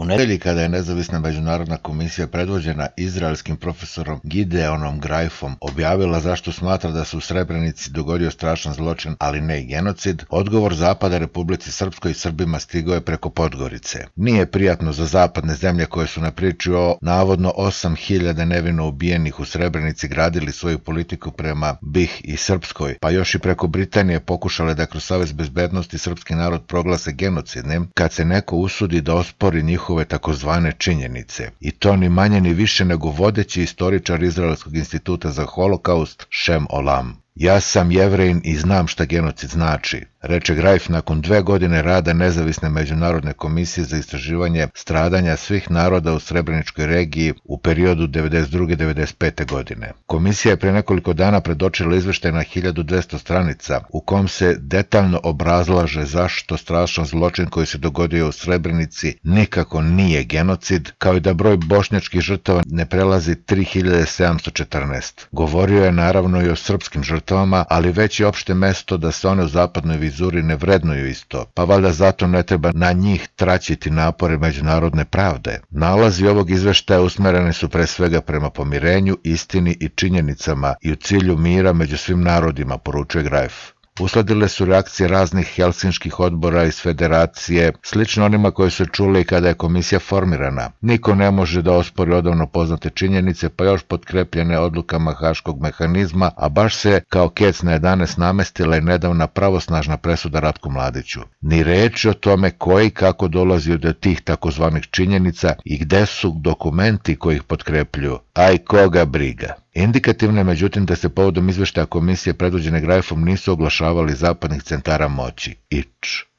nedelji kada je nezavisna međunarodna komisija predvođena izraelskim profesorom Gideonom Greifom objavila zašto smatra da se u Srebrenici dogodio strašan zločin, ali ne i genocid, odgovor Zapada Republici Srpskoj i Srbima stigao je preko Podgorice. Nije prijatno za zapadne zemlje koje su na priči o navodno 8.000 nevino ubijenih u Srebrenici gradili svoju politiku prema BiH i Srpskoj, pa još i preko Britanije pokušale da kroz Savez bezbednosti srpski narod proglase genocidnim, kad se neko usudi da ospori njihove takozvane činjenice. I to ni manje ni više nego vodeći istoričar Izraelskog instituta za holokaust Shem Olam. Ja sam Jevrejin i znam šta genocid znači, reče Greif nakon 2 godine rada nezavisne međunarodne komisije za istraživanje stradanja svih naroda u Srebreničkoj regiji u periodu 1992-1995. godine. Komisija je pre nekoliko dana predočila izveštaj na 1200 stranica u kom se detaljno obrazlaže zašto strašan zločin koji se dogodio u Srebrenici nikako nije genocid, kao i da broj bošnjačkih žrtava ne prelazi 3714. Govorio je naravno i o srpskim žrtvama, ali već je opšte mesto da se one u zapadnoj vizuri ne vrednuju isto, pa valjda zato ne treba na njih traćiti napore međunarodne pravde. Nalazi ovog izveštaja usmereni su pre svega prema pomirenju, istini i činjenicama i u cilju mira među svim narodima, poručuje Greif. Usledile su reakcije raznih helsinških odbora iz federacije, slično onima koje su čuli kada je komisija formirana. Niko ne može da ospori odavno poznate činjenice, pa još potkrepljene odlukama Haškog mehanizma, a baš se kao kec na 11 namestila i nedavna pravosnažna presuda Ratku Mladiću. Ni reči o tome ko i kako dolazi do tih takozvanih činjenica i gde su dokumenti koji ih potkrepljuju, a i koga briga. Indikativno je međutim da se povodom izveštaja komisije predvođene Greifom nisu oglašavali zapadnih centara moći,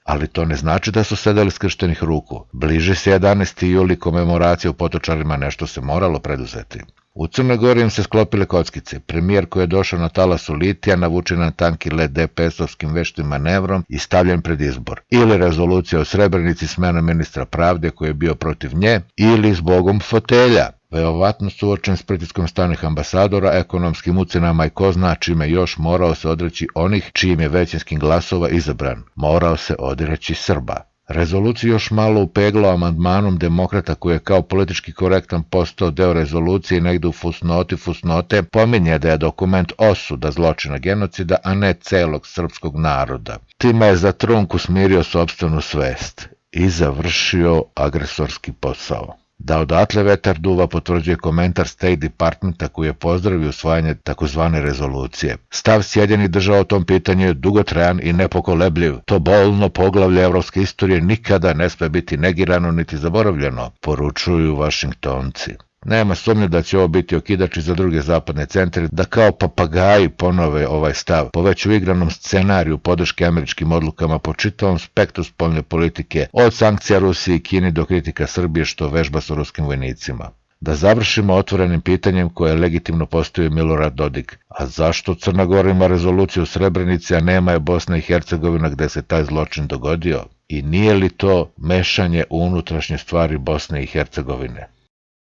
ali to ne znači da su sedeli skrštenih ruku. Bliže se 11. juli, komemoracija u Potočarima, nešto se moralo preduzeti. U Crnoj Gori im se sklopile kockice. Premijer koji je došao na talasu litija, navučen na tanki led DPS-ovskim veštim manevrom i stavljen pred izbor. Ili rezolucija o Srebrenici, smena ministra pravde koji je bio protiv nje, ili zbogom fotelja. Verovatno suočen s pritiskom stranih ambasadora, ekonomskim ucenama i ko zna čime još, morao se odreći onih čijim je većinskim glasova izabran. Morao se odreći Srba. Rezoluciju još malo upeglao amandmanom demokrata koji je kao politički korektan postao deo rezolucije i negde u fusnote pominje da je dokument osuda zločina genocida, a ne celog srpskog naroda. Time je za trunku smirio sopstvenu svest i završio agresorski posao. Da odatle vetar duva potvrđuje komentar State Departmenta koji je pozdravio usvajanje takozvane rezolucije. Stav Sjedinjenih Država o tom pitanju je dugotrajan i nepokolebljiv. To bolno poglavlje evropske istorije nikada ne sme biti negirano niti zaboravljeno, poručuju Vašingtonci. Nema sumnje da će ovo biti okidač i za druge zapadne centre da kao papagaji ponove ovaj stav, po već uigranom scenariju podrške američkim odlukama po čitavom spektru spoljne politike, od sankcija Rusiji i Kini do kritika Srbije što vežba sa ruskim vojnicima. Da završimo otvorenim pitanjem koje legitimno postoji Milorad Dodik. A zašto Crna Gora ima rezoluciju u Srebrenici, a nema je Bosna i Hercegovina gde se taj zločin dogodio? I nije li to mešanje u unutrašnje stvari Bosne i Hercegovine?